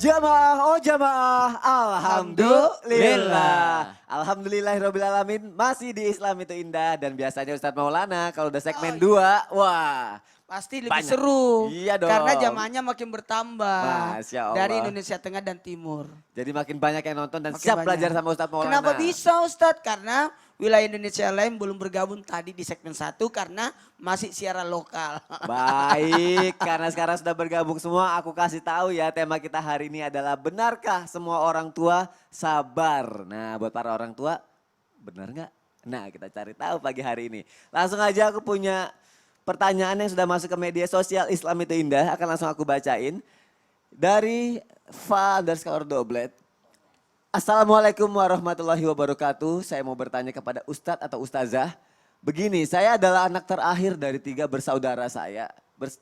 Jamaah, oh jamaah, alhamdulillah. Alhamdulillahirrabbilalamin, masih di Islam itu indah. Dan biasanya Ustadz Maulana kalau udah segmen 2, wah Pasti lebih banyak. seru. Iya Karena dong, jamaahnya makin bertambah. Masya Dari Allah. Indonesia Tengah dan Timur. Jadi makin banyak yang nonton dan Makin siap banyak. belajar sama Ustadz Maulana. Kenapa bisa Ustadz? Karena wilayah Indonesia lain belum bergabung tadi di segmen 1 karena masih siaran lokal. Baik, karena sekarang sudah bergabung semua, aku kasih tahu ya tema kita hari ini adalah benarkah semua orang tua sabar? Nah, buat para orang tua, benar nggak? Nah, kita cari tahu pagi hari ini. Langsung aja aku punya pertanyaan yang sudah masuk ke media sosial Islam itu indah, akan langsung aku bacain. Dari Fa_Doblet. Assalamualaikum warahmatullahi wabarakatuh. Saya mau bertanya kepada Ustadz atau Ustazah. Begini, saya adalah anak terakhir dari 3 bersaudara saya.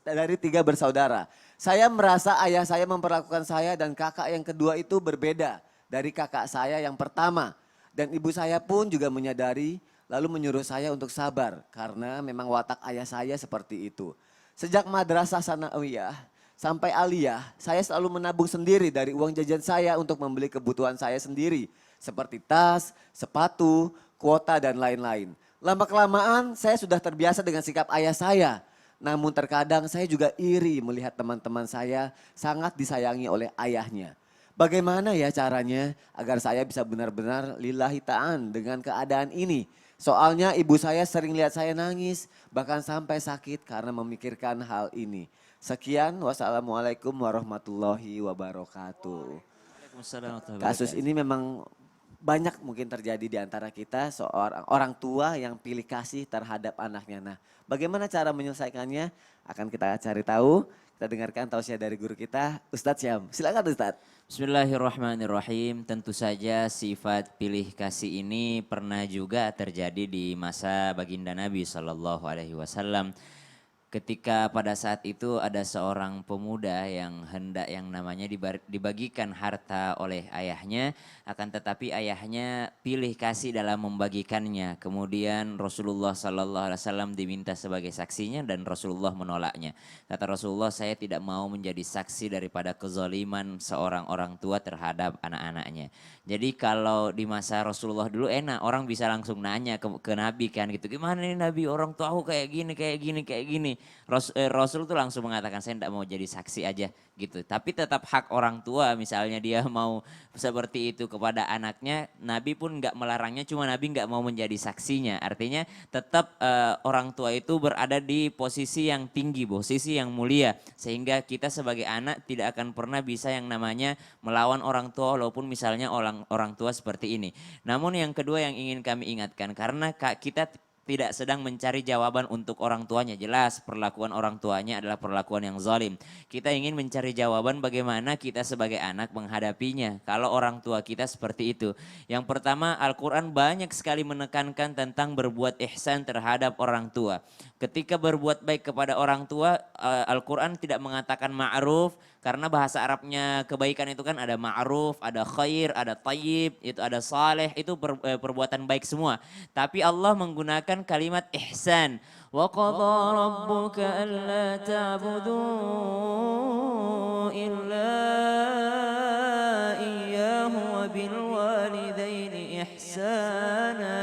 Dari 3 bersaudara. Saya merasa ayah saya memperlakukan saya dan kakak yang kedua itu berbeda dari kakak saya yang pertama. Dan ibu saya pun juga menyadari lalu menyuruh saya untuk sabar karena memang watak ayah saya seperti itu. Sejak madrasah sanawiyah sampai aliyah, saya selalu menabung sendiri dari uang jajan saya untuk membeli kebutuhan saya sendiri. Seperti tas, sepatu, kuota dan lain-lain. Lama-kelamaan saya sudah terbiasa dengan sikap ayah saya. Namun terkadang saya juga iri melihat teman-teman saya sangat disayangi oleh ayahnya. Bagaimana ya caranya agar saya bisa benar-benar lillahi ta'an dengan keadaan ini? Soalnya ibu saya sering lihat saya nangis, bahkan sampai sakit karena memikirkan hal ini. Sekian, wassalamualaikum warahmatullahi wabarakatuh. Kasus ini memang banyak mungkin terjadi di antara kita, seorang orang tua yang pilih kasih terhadap anaknya. Nah, bagaimana cara menyelesaikannya? Akan kita cari tahu. Kita dengarkan tausiah dari guru kita, Ustadz Syam. Silakan Ustadz. Bismillahirrahmanirrahim. Tentu saja sifat pilih kasih ini pernah juga terjadi di masa baginda Nabi SAW. Ketika pada saat itu ada seorang pemuda yang hendak yang namanya dibagikan harta oleh ayahnya, akan tetapi ayahnya pilih kasih dalam membagikannya. Kemudian Rasulullah SAW diminta sebagai saksinya dan Rasulullah menolaknya. Kata Rasulullah, saya tidak mau menjadi saksi daripada kezaliman seorang orang tua terhadap anak-anaknya. Jadi kalau di masa Rasulullah dulu enak, orang bisa langsung nanya ke Nabi kan gitu. Gimana nih Nabi, orang tua aku kayak gini, kayak gini, kayak gini. Rasul tuh langsung mengatakan saya tidak mau jadi saksi aja gitu. Tapi tetap hak orang tua, misalnya dia mau seperti itu kepada anaknya, Nabi pun nggak melarangnya, cuma Nabi nggak mau menjadi saksinya. Artinya tetap orang tua itu berada di posisi yang tinggi, posisi yang mulia. Sehingga kita sebagai anak tidak akan pernah bisa yang namanya melawan orang tua walaupun misalnya orang tua seperti ini. Namun yang kedua yang ingin kami ingatkan, karena kita tidak sedang mencari jawaban untuk orang tuanya. Jelas perlakuan orang tuanya adalah perlakuan yang zalim. Kita ingin mencari jawaban bagaimana kita sebagai anak menghadapinya kalau orang tua kita seperti itu. Yang pertama, Al-Quran banyak sekali menekankan tentang berbuat ihsan terhadap orang tua. Ketika berbuat baik kepada orang tua, Al-Quran tidak mengatakan ma'ruf, karena bahasa Arabnya kebaikan itu kan ada ma'ruf, ada khair, ada tayyib, itu ada saleh, itu perbuatan baik semua. Tapi Allah menggunakan kalimat ihsan. Wa qadha rabbuka alla ta'budu illa iyyahu wa bil walidaini ihsana.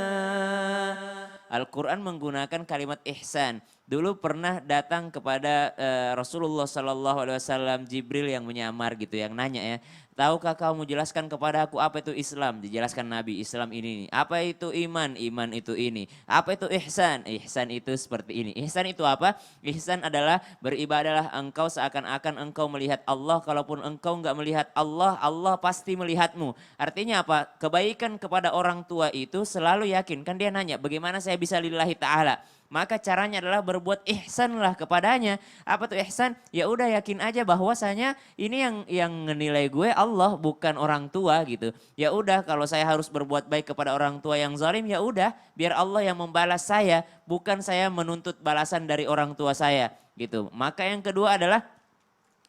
Al-Quran menggunakan kalimat ihsan. Dulu pernah datang kepada Rasulullah SAW Jibril yang menyamar gitu, yang nanya ya, tahukah kamu jelaskan kepada aku apa itu Islam? Dijelaskan Nabi, Islam ini. Apa itu iman? Iman itu ini. Apa itu ihsan? Ihsan itu seperti ini. Ihsan itu apa? Ihsan adalah beribadahlah engkau seakan-akan engkau melihat Allah. Kalaupun engkau enggak melihat Allah, Allah pasti melihatmu. Artinya apa? Kebaikan kepada orang tua itu selalu yakin. Kan dia nanya, bagaimana saya bisa lillahi ta'ala? Maka caranya adalah berbuat ihsanlah kepadanya. Apa tuh ihsan? Ya udah yakin aja bahwasanya ini yang menilai gue Allah, bukan orang tua gitu. Ya udah, kalau saya harus berbuat baik kepada orang tua yang zalim, ya udah biar Allah yang membalas saya, bukan saya menuntut balasan dari orang tua saya gitu. Maka yang kedua adalah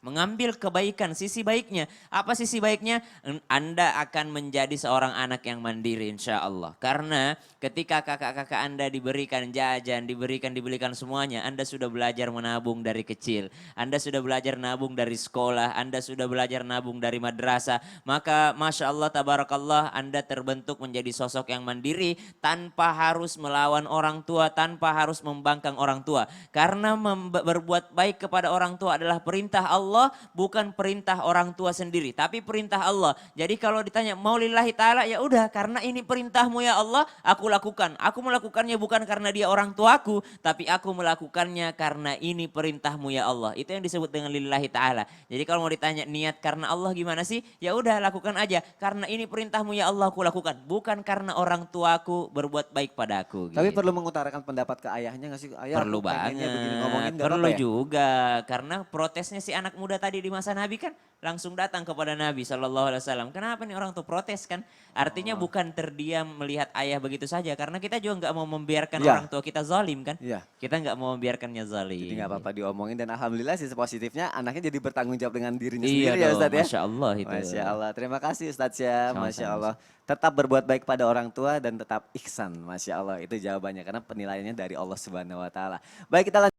mengambil kebaikan, sisi baiknya. Apa sisi baiknya? Anda akan menjadi seorang anak yang mandiri insya Allah. Karena ketika kakak-kakak Anda diberikan jajan, diberikan semuanya, Anda sudah belajar menabung dari kecil. Anda sudah belajar nabung dari sekolah, Anda sudah belajar nabung dari madrasah. Maka Masya Allah, Tabarakallah, Anda terbentuk menjadi sosok yang mandiri tanpa harus melawan orang tua, tanpa harus membangkang orang tua. Karena berbuat baik kepada orang tua adalah perintah Allah, bukan perintah orang tua sendiri, tapi perintah Allah. Jadi kalau ditanya mau lillahi ta'ala, ya udah karena ini perintahmu ya Allah, aku lakukan. Aku melakukannya bukan karena dia orang tuaku, tapi aku melakukannya karena ini perintahmu ya Allah. Itu yang disebut dengan lillahi ta'ala. Jadi kalau mau ditanya niat karena Allah gimana sih? Ya udah lakukan aja. Karena ini perintahmu ya Allah aku lakukan. Bukan karena orang tuaku berbuat baik padaku. Tapi gitu. perlu mengutarakan pendapat ke ayahnya gak sih? Ayah, Perlu aku pengennya banget, begini, ngomongin gak perlu apa-apa ya? juga. Karena protesnya si anak muda tadi di masa Nabi kan langsung datang kepada Nabi SAW. Kenapa nih orang tuh protes kan? Artinya Oh. bukan terdiam melihat ayah begitu saja. Karena kita juga nggak mau membiarkan Iya. orang tua kita zalim kan? Iya. Kita nggak mau membiarkannya zalim. Jadi gak apa-apa diomongin dan alhamdulillah sih positifnya anaknya jadi bertanggung jawab dengan dirinya Iya sendiri ya dong, Ustadz ya. Masya Allah itu. Masya Allah, terima kasih Ustadz ya, Sama-sama, Masya Allah. Tetap berbuat baik pada orang tua dan tetap ihsan, Masya Allah. Itu jawabannya karena penilaiannya dari Allah Subhanahu Wa Taala. Baik, kita lanjut.